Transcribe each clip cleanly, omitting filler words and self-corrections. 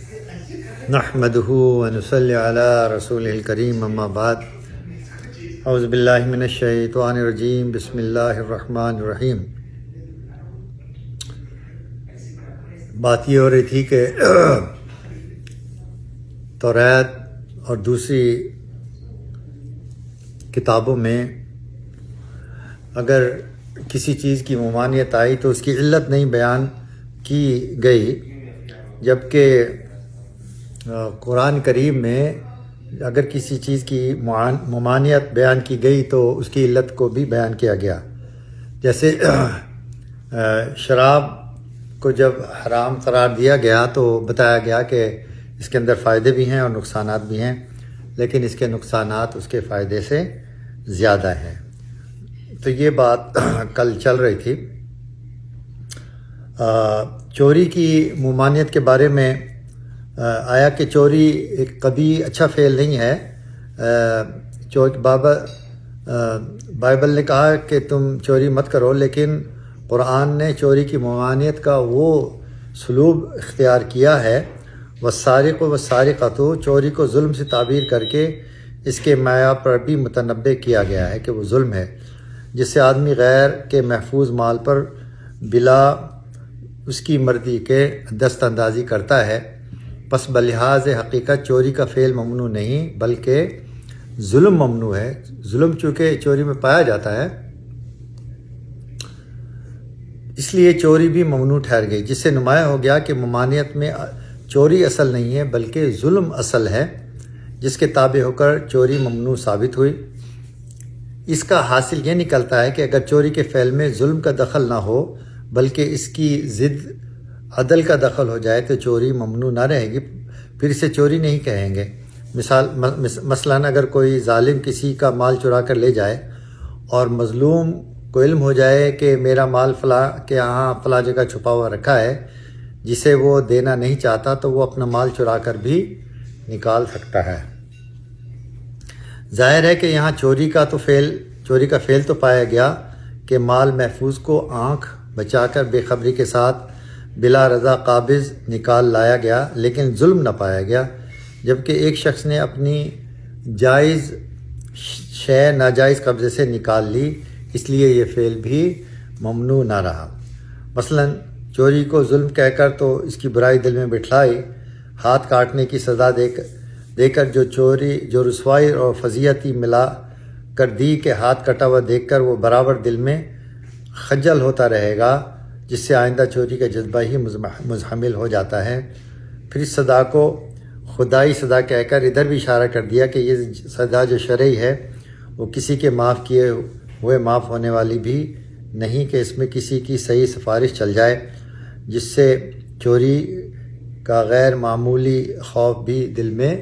نحمده ونصلي على رسوله الكريم اما بعد اعوذ باللہ من الشیطان الرجیم بسم اللہ الرحمن الرحیم۔ بات یہ ہو رہی تھی کہ توریت اور دوسری کتابوں میں اگر کسی چیز کی ممانعت آئی تو اس کی علت نہیں بیان کی گئی، جبکہ قرآن کریم میں اگر کسی چیز کی ممانعت بیان کی گئی تو اس کی علت کو بھی بیان کیا گیا۔ جیسے شراب کو جب حرام قرار دیا گیا تو بتایا گیا کہ اس کے اندر فائدے بھی ہیں اور نقصانات بھی ہیں، لیکن اس کے نقصانات اس کے فائدے سے زیادہ ہیں۔ تو یہ بات کل چل رہی تھی۔ چوری کی ممانعت کے بارے میں آیا کہ چوری ایک کبھی اچھا فعل نہیں ہے۔ بائبل نے کہا کہ تم چوری مت کرو، لیکن قرآن نے چوری کی ممانعت کا وہ سلوب اختیار کیا ہے، والسارق والسارقۃ، چوری کو ظلم سے تعبیر کر کے اس کے معیار پر بھی متنبع کیا گیا ہے کہ وہ ظلم ہے، جس سے آدمی غیر کے محفوظ مال پر بلا اس کی مرضی کے دست اندازی کرتا ہے۔ پس بلحاظ حقیقت چوری کا فعل ممنوع نہیں بلکہ ظلم ممنوع ہے۔ ظلم چونکہ چوری میں پایا جاتا ہے، اس لیے چوری بھی ممنوع ٹھہر گئی، جس سے نمایاں ہو گیا کہ ممانعت میں چوری اصل نہیں ہے بلکہ ظلم اصل ہے، جس کے تابع ہو کر چوری ممنوع ثابت ہوئی۔ اس کا حاصل یہ نکلتا ہے کہ اگر چوری کے فعل میں ظلم کا دخل نہ ہو بلکہ اس کی ضد عدل کا دخل ہو جائے تو چوری ممنوع نہ رہے گی، پھر اسے چوری نہیں کہیں گے۔ مثلاً اگر کوئی ظالم کسی کا مال چرا کر لے جائے اور مظلوم کو علم ہو جائے کہ میرا مال فلاں کے یہاں فلاں جگہ چھپا ہوا رکھا ہے جسے وہ دینا نہیں چاہتا، تو وہ اپنا مال چرا کر بھی نکال سکتا ہے۔ ظاہر ہے کہ یہاں چوری کا فعل تو پایا گیا کہ مال محفوظ کو آنکھ بچا کر بے خبری کے ساتھ بلا رضا قابض نکال لایا گیا، لیکن ظلم نہ پایا گیا، جبکہ ایک شخص نے اپنی جائز شے ناجائز قبضے سے نکال لی، اس لیے یہ فعل بھی ممنوع نہ رہا۔ مثلاً چوری کو ظلم کہہ کر تو اس کی برائی دل میں بٹھلائی، ہاتھ کاٹنے کی سزا دے کر جو رسوائی اور فضیحتی ملا کر دی کہ ہاتھ کٹا ہوا دیکھ کر وہ برابر دل میں خجل ہوتا رہے گا، جس سے آئندہ چوری کا جذبہ ہی مزحمل ہو جاتا ہے۔ پھر اس سزا کو خدائی سزا کہہ کر ادھر بھی اشارہ کر دیا کہ یہ سزا جو شرعی ہے وہ کسی کے معاف کیے ہوئے معاف ہونے والی بھی نہیں کہ اس میں کسی کی صحیح سفارش چل جائے، جس سے چوری کا غیر معمولی خوف بھی دل میں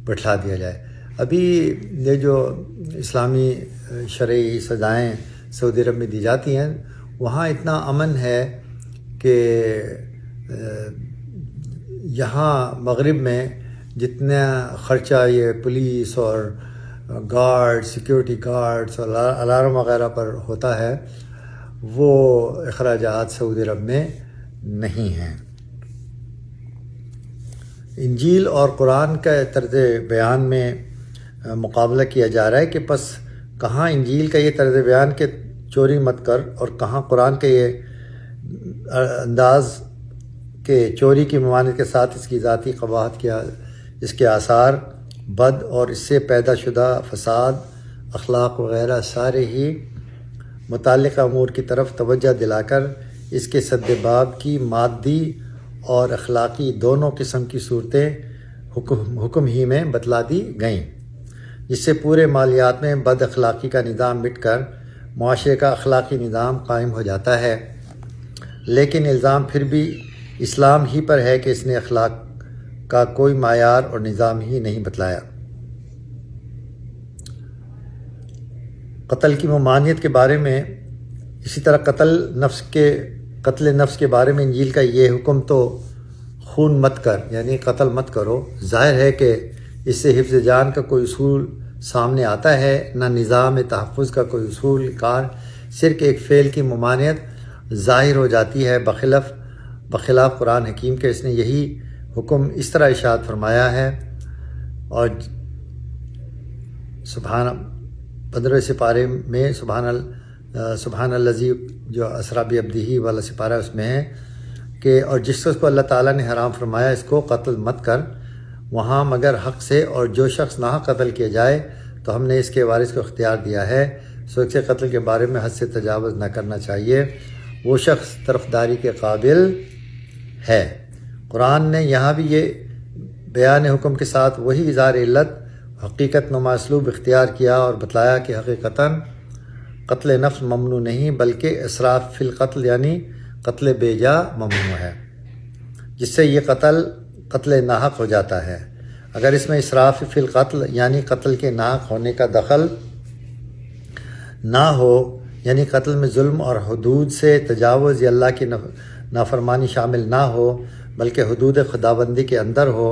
بٹھلا دیا جائے۔ ابھی یہ جو اسلامی شرعی سزائیں سعودی عرب میں دی جاتی ہیں، وہاں اتنا امن ہے کہ یہاں مغرب میں جتنا خرچہ یہ پولیس اور گارڈ سیکیورٹی گارڈز اور الارم وغیرہ پر ہوتا ہے، وہ اخراجات سعودی عرب میں نہیں ہیں۔ انجیل اور قرآن کا طرز بیان میں مقابلہ کیا جا رہا ہے کہ پس کہاں انجیل کا یہ طرز بیان کہ چوری مت کر، اور کہاں قرآن کے یہ انداز کہ چوری کی ممانعت کے ساتھ اس کی ذاتی قباحت کیا، اس کے آثار بد اور اس سے پیدا شدہ فساد اخلاق وغیرہ سارے ہی متعلقہ امور کی طرف توجہ دلا کر اس کے سد باب کی مادی اور اخلاقی دونوں قسم کی صورتیں حکم ہی میں بتلا دی گئیں، جس سے پورے مالیات میں بد اخلاقی کا نظام مٹ کر معاشرے کا اخلاقی نظام قائم ہو جاتا ہے۔ لیکن الزام پھر بھی اسلام ہی پر ہے کہ اس نے اخلاق کا کوئی معیار اور نظام ہی نہیں بتلایا۔ قتل کی ممانعت کے بارے میں، اسی طرح قتل نفس کے بارے میں انجیل کا یہ حکم تو خون مت کر، یعنی قتل مت کرو، ظاہر ہے کہ اس سے حفظ جان کا کوئی اصول سامنے آتا ہے، نہ نظام تحفظ کا کوئی اصول کار، صرف ایک فعل کی ممانعت ظاہر ہو جاتی ہے بخلاف قرآن حکیم کے۔ اس نے یہی حکم اس طرح ارشاد فرمایا ہے، اور سبحان 15 سپارے میں سبحان الذی جو اسریٰ بعبدہ والا سپارہ اس میں ہے کہ اور جس شخص کو اللہ تعالیٰ نے حرام فرمایا اس کو قتل مت کر وہاں مگر حق سے، اور جو شخص ناحق قتل کیا جائے تو ہم نے اس کے وارث کو اختیار دیا ہے، سو اس کے قتل کے بارے میں حد سے تجاوز نہ کرنا چاہیے، وہ شخص طرفداری کے قابل ہے۔ قرآن نے یہاں بھی یہ بیان حکم کے ساتھ وہی اظہار علت حقیقت نما اسلوب اختیار کیا اور بتلایا کہ حقیقتاً قتل نفس ممنوع نہیں بلکہ اسراف فی القتل یعنی قتل بے جا ممنوع ہے، جس سے یہ قتل ناحق ہو جاتا ہے۔ اگر اس میں اسراف فی القتل یعنی قتل کے ناحق ہونے کا دخل نہ ہو، یعنی قتل میں ظلم اور حدود سے تجاوز یا اللہ کی نافرمانی شامل نہ ہو بلکہ حدود خداوندی کے اندر ہو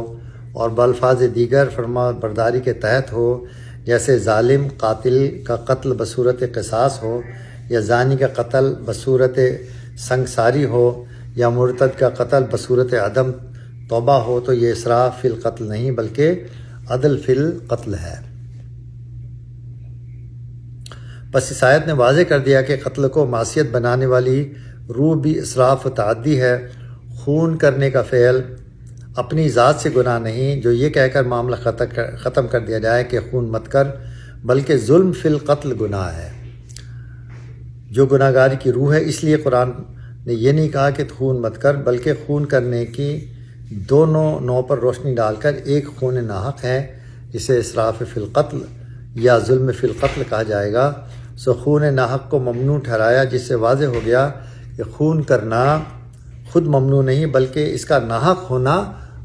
اور بالفاظ دیگر فرما برداری کے تحت ہو، جیسے ظالم قاتل کا قتل بصورت قصاص ہو، یا زانی کا قتل بصورت سنگساری ہو، یا مرتد کا قتل بصورت عدم توبہ ہو، تو یہ اسراف فی القتل نہیں بلکہ عدل فی القتل ہے۔ بس اس آیت نے واضح کر دیا کہ قتل کو معصیت بنانے والی روح بھی اسراف و تعدی ہے۔ خون کرنے کا فعل اپنی ذات سے گناہ نہیں، جو یہ کہہ کر معاملہ ختم کر دیا جائے کہ خون مت کر، بلکہ ظلم فی القتل گناہ ہے جو گناہ گاری کی روح ہے۔ اس لیے قرآن نے یہ نہیں کہا کہ خون مت کر، بلکہ خون کرنے کی دونوں نوع پر روشنی ڈال کر ایک خون ناحق ہے جسے اسراف فی القتل یا ظلم فی القتل کہا جائے گا، سو خون ناحق کو ممنوع ٹھہرایا، جس سے واضح ہو گیا کہ خون کرنا خود ممنوع نہیں بلکہ اس کا ناحق ہونا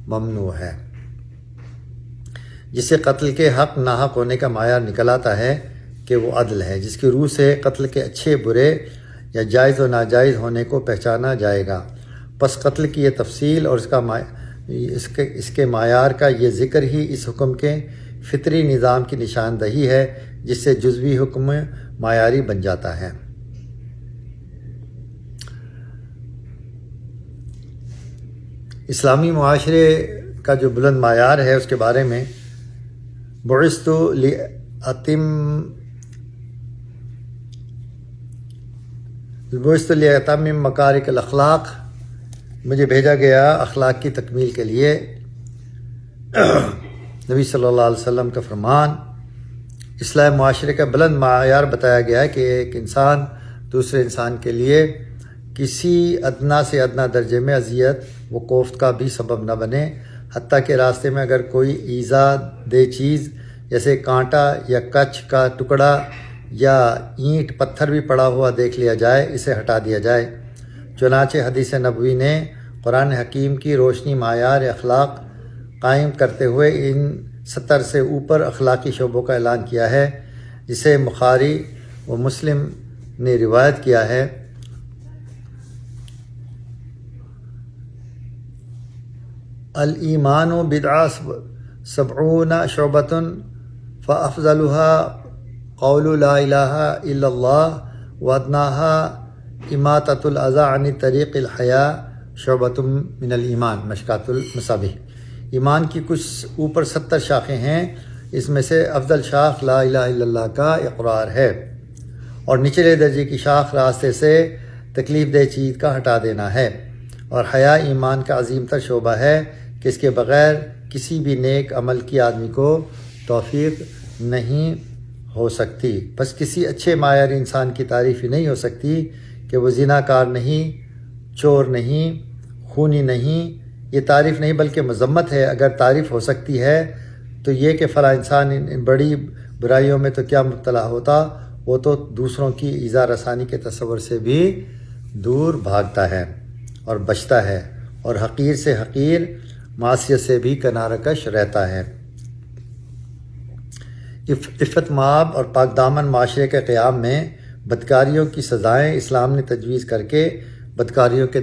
ممنوع ہے، جس سے قتل کے حق ناحق ہونے کا معیار نکل آتا ہے کہ وہ عدل ہے، جس کی روح سے قتل کے اچھے برے یا جائز و ناجائز ہونے کو پہچانا جائے گا۔ پس قتل کی یہ تفصیل اور اس کے معیار کا یہ ذکر ہی اس حکم کے فطری نظام کی نشاندہی ہے، جس سے جزوی حکم معیاری بن جاتا ہے۔ اسلامی معاشرے کا جو بلند معیار ہے اس کے بارے میں بعثت لأتمم مکارم الاخلاق، مجھے بھیجا گیا اخلاق کی تکمیل کے لیے۔ نبی صلی اللہ علیہ وسلم کا فرمان، اصلاح معاشرے کا بلند معیار بتایا گیا ہے کہ ایک انسان دوسرے انسان کے لیے کسی ادنا سے ادنا درجے میں اذیت و کوفت کا بھی سبب نہ بنے، حتیٰ کہ راستے میں اگر کوئی ایذا دہ چیز جیسے کانٹا یا کچھ کا ٹکڑا یا اینٹ پتھر بھی پڑا ہوا دیکھ لیا جائے، اسے ہٹا دیا جائے۔ چنانچہ حدیث نبوی نے قرآن حکیم کی روشنی معیار اخلاق قائم کرتے ہوئے ان 70 سے اوپر اخلاقی شعبوں کا اعلان کیا ہے، جسے بخاری و مسلم نے روایت کیا ہے۔ الایمان بضع سبعون شعبۃ فافضلها قول لا الہ الا اللہ وادناها اماطۃ الاذی عن طریق الحیاء شعبۃ من الایمان، مشکات المصابیح۔ ایمان کی کچھ اوپر 70 شاخیں ہیں، اس میں سے افضل شاخ لا الہ الا اللہ کا اقرار ہے، اور نچلے درجے کی شاخ راستے سے تکلیف دہ چیز کا ہٹا دینا ہے، اور حیا ایمان کا عظیم تر شعبہ ہے کہ اس کے بغیر کسی بھی نیک عمل کی آدمی کو توفیق نہیں ہو سکتی۔ بس کسی اچھے معیاری انسان کی تعریف ہی نہیں ہو سکتی کہ وہ زنا کار نہیں، چور نہیں، خونی نہیں، یہ تعریف نہیں بلکہ مذمت ہے۔ اگر تعریف ہو سکتی ہے تو یہ کہ فلاں انسان ان بڑی برائیوں میں تو کیا مبتلا ہوتا، وہ تو دوسروں کی ایذا رسانی کے تصور سے بھی دور بھاگتا ہے اور بچتا ہے، اور حقیر سے حقیر معصیت سے بھی کنارہ کش رہتا ہے۔ عفت مآب اور پاک دامن معاشرے کے قیام میں بدکاریوں کی سزائیں اسلام نے تجویز کر کے بدکاریوں کے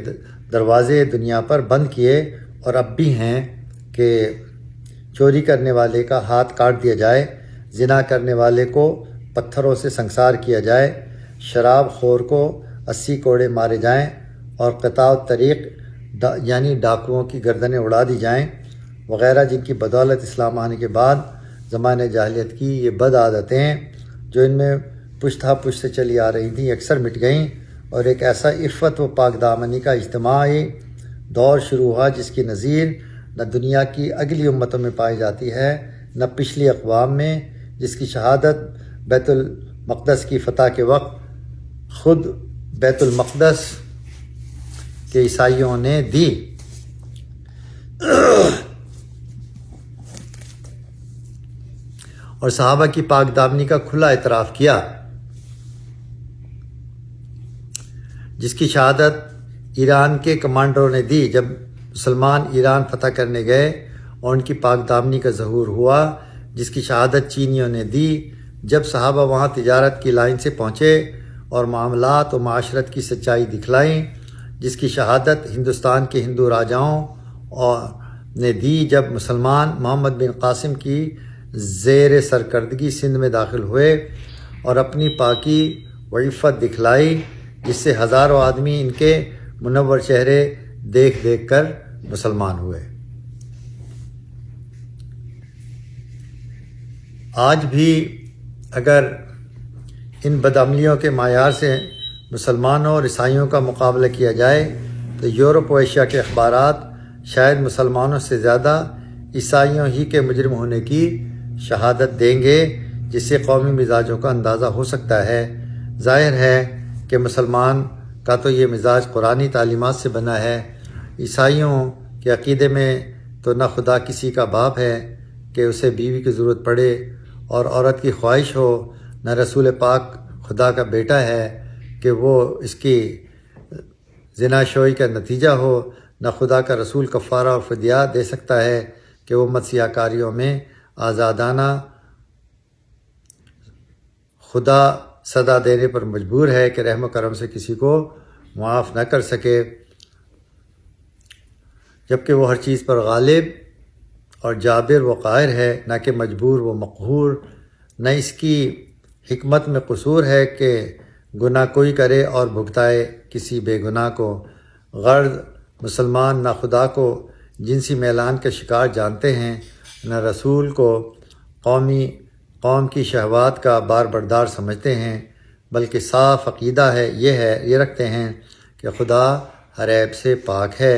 دروازے دنیا پر بند کیے، اور اب بھی ہیں کہ چوری کرنے والے کا ہاتھ کاٹ دیا جائے، زنا کرنے والے کو پتھروں سے سنگسار کیا جائے، شراب خور کو 80 کوڑے مارے جائیں، اور قطاع الطریق یعنی ڈاکوؤں کی گردنیں اڑا دی جائیں وغیرہ، جن کی بدولت اسلام آنے کے بعد زمانۂ جاہلیت کی یہ بد عادتیں جو ان میں پشتہ پشت سے چلی آ رہی تھیں اکثر مٹ گئیں، اور ایک ایسا عفت و پاک دامنی کا اجتماعی دور شروع ہوا جس کی نظیر نہ دنیا کی اگلی امتوں میں پائی جاتی ہے نہ پچھلی اقوام میں، جس کی شہادت بیت المقدس کی فتح کے وقت خود بیت المقدس کے عیسائیوں نے دی، اور صحابہ کی پاک دامنی کا کھلا اعتراف کیا، جس کی شہادت ایران کے کمانڈروں نے دی جب مسلمان ایران فتح کرنے گئے اور ان کی پاک دامنی کا ظہور ہوا، جس کی شہادت چینیوں نے دی جب صحابہ وہاں تجارت کی لائن سے پہنچے اور معاملات و معاشرت کی سچائی دکھلائیں، جس کی شہادت ہندوستان کے ہندو راجاؤں نے دی جب مسلمان محمد بن قاسم کی زیر سرکردگی سندھ میں داخل ہوئے اور اپنی پاکی و عفت دکھلائی، جس سے ہزاروں آدمی ان کے منور چہرے دیکھ دیکھ کر مسلمان ہوئے۔ آج بھی اگر ان بدعملیوں کے معیار سے مسلمانوں اور عیسائیوں کا مقابلہ کیا جائے تو یورپ و ایشیا کے اخبارات شاید مسلمانوں سے زیادہ عیسائیوں ہی کے مجرم ہونے کی شہادت دیں گے، جس سے قومی مزاجوں کا اندازہ ہو سکتا ہے۔ ظاہر ہے کہ مسلمان کا تو یہ مزاج قرآنی تعلیمات سے بنا ہے، عیسائیوں کے عقیدے میں تو نہ خدا کسی کا باپ ہے کہ اسے بیوی کی ضرورت پڑے اور عورت کی خواہش ہو، نہ رسول پاک خدا کا بیٹا ہے کہ وہ اس کی زنا شوئی کا نتیجہ ہو، نہ خدا کا رسول کفارہ اور فدیہ دے سکتا ہے کہ وہ مسیح کاریوں میں آزادانہ خدا صدا دینے پر مجبور ہے کہ رحم و کرم سے کسی کو معاف نہ کر سکے، جبکہ وہ ہر چیز پر غالب اور جابر و قاہر ہے، نہ کہ مجبور و مقہور۔ نہ اس کی حکمت میں قصور ہے کہ گناہ کوئی کرے اور بھگتائے کسی بے گناہ کو۔ غرض مسلمان نہ خدا کو جنسی میلان کا شکار جانتے ہیں، نہ رسول کو قوم کی شہوات کا بار بردار سمجھتے ہیں، بلکہ صاف عقیدہ یہ رکھتے ہیں کہ خدا ہر عیب سے پاک ہے۔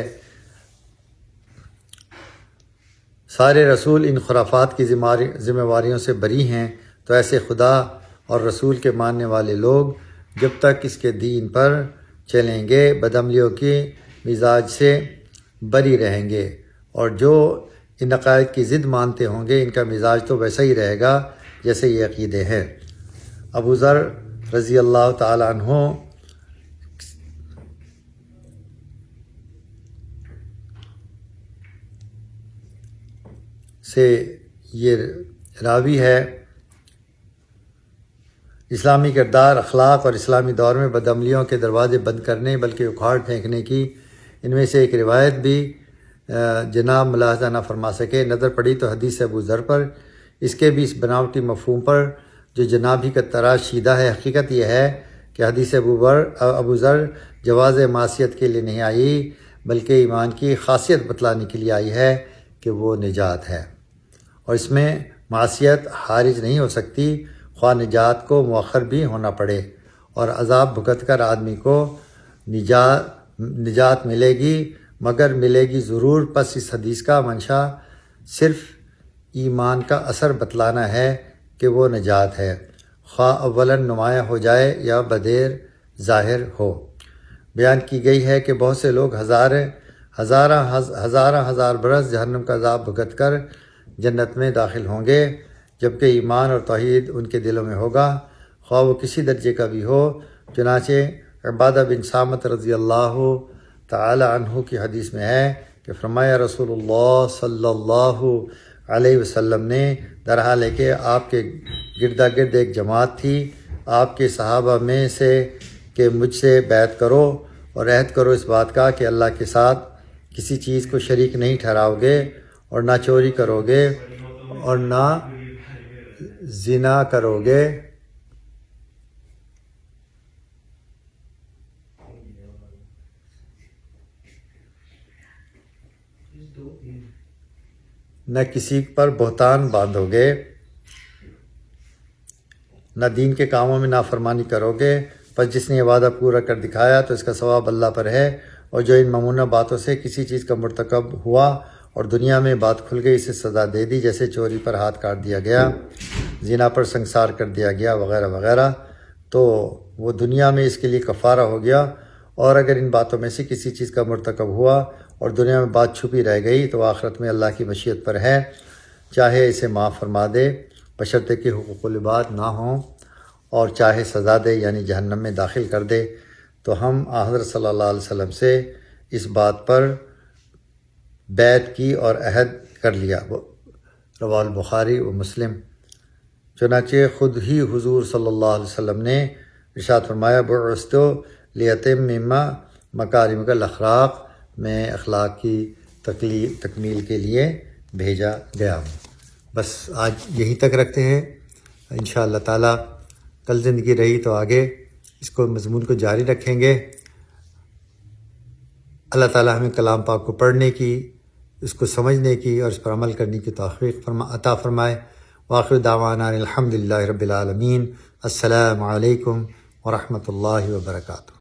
سارے رسول ان خرافات کی ذمہ واریوں سے بری ہیں، تو ایسے خدا اور رسول کے ماننے والے لوگ جب تک اس کے دین پر چلیں گے بدعملیوں کی مزاج سے بری رہیں گے، اور جو ان عقائد کی ضد مانتے ہوں گے ان کا مزاج تو ویسا ہی رہے گا جیسے یہ عقیدے ہیں۔ ابو ذر رضی اللہ تعالیٰ عنہ سے یہ راوی ہے، اسلامی کردار، اخلاق اور اسلامی دور میں بدعملیوں کے دروازے بند کرنے بلکہ اکھاڑ پھینکنے کی ان میں سے ایک روایت بھی جناب ملاحظہ نہ فرما سکے۔ نظر پڑی تو حدیث ابو ذر پر، اس کے بھی اس بناوٹی مفہوم پر جو جناب ہی کا تراش شیدہ ہے۔ حقیقت یہ ہے کہ حدیث ابو ذر جواز معصیت کے لیے نہیں آئی بلکہ ایمان کی خاصیت بتلانے کے لیے آئی ہے کہ وہ نجات ہے، اور اس میں معصیت حارج نہیں ہو سکتی، خواہ نجات کو مؤخر بھی ہونا پڑے، اور عذاب بھگت کر آدمی کو نجات ملے گی، مگر ملے گی ضرور۔ پس اس حدیث کا منشا صرف ایمان کا اثر بتلانا ہے کہ وہ نجات ہے، خواہ اولاً نمایاں ہو جائے یا بدیر ظاہر ہو۔ بیان کی گئی ہے کہ بہت سے لوگ ہزار برس جہنم کا عذاب بھگت کر جنت میں داخل ہوں گے، جبکہ ایمان اور توحید ان کے دلوں میں ہوگا، خواہ وہ کسی درجے کا بھی ہو۔ چنانچہ عبادہ بن صامت رضی اللہ تعالی عنہ کی حدیث میں ہے کہ فرمایا رسول اللہ صلی اللہ علیہ وسلم نے، در حال ہے کہ آپ کے گردا گرد ایک جماعت تھی، آپ کے صحابہ میں سے کہ مجھ سے بیعت کرو اور عہد کرو اس بات کا کہ اللہ کے ساتھ کسی چیز کو شریک نہیں ٹھہراؤ گے، اور نہ چوری کرو گے اور نہ زنا کرو گے، نہ کسی پر بہتان باندھو گے، نہ دین کے کاموں میں نافرمانی کرو گے، پس جس نے یہ وعدہ پورا کر دکھایا تو اس کا ثواب اللہ پر ہے، اور جو ان ممنوع باتوں سے کسی چیز کا مرتکب ہوا اور دنیا میں بات کھل گئی، اسے سزا دے دی، جیسے چوری پر ہاتھ کاٹ دیا گیا، زنا پر سنگسار کر دیا گیا وغیرہ وغیرہ، تو وہ دنیا میں اس کے لیے کفارہ ہو گیا، اور اگر ان باتوں میں سے کسی چیز کا مرتکب ہوا اور دنیا میں بات چھپی رہ گئی تو آخرت میں اللہ کی مشیت پر ہے، چاہے اسے معاف فرما دے بشرطے کہ حقوق العباد نہ ہوں، اور چاہے سزا دے یعنی جہنم میں داخل کر دے۔ تو ہم حضرت صلی اللہ علیہ وسلم سے اس بات پر بیعت کی اور عہد کر لیا، رواه البخاری و مسلم۔ چنانچہ خود ہی حضور صلی اللہ علیہ وسلم نے ارشاد فرمایا، بعثت لیتمم مکارم الاخلاق، میں اخلاق کی تکمیل کے لیے بھیجا گیا ہوں۔ بس آج یہیں تک رکھتے ہیں، انشاءاللہ تعالی کل زندگی رہی تو آگے اس کو مضمون کو جاری رکھیں گے۔ اللہ تعالی ہمیں کلام پاک کو پڑھنے کی، اس کو سمجھنے کی اور اس پر عمل کرنے کی توفیق عطا فرمائے۔ وآخر دعوانا الحمدللہ رب العالمین۔ السلام علیکم ورحمۃ اللہ وبرکاتہ۔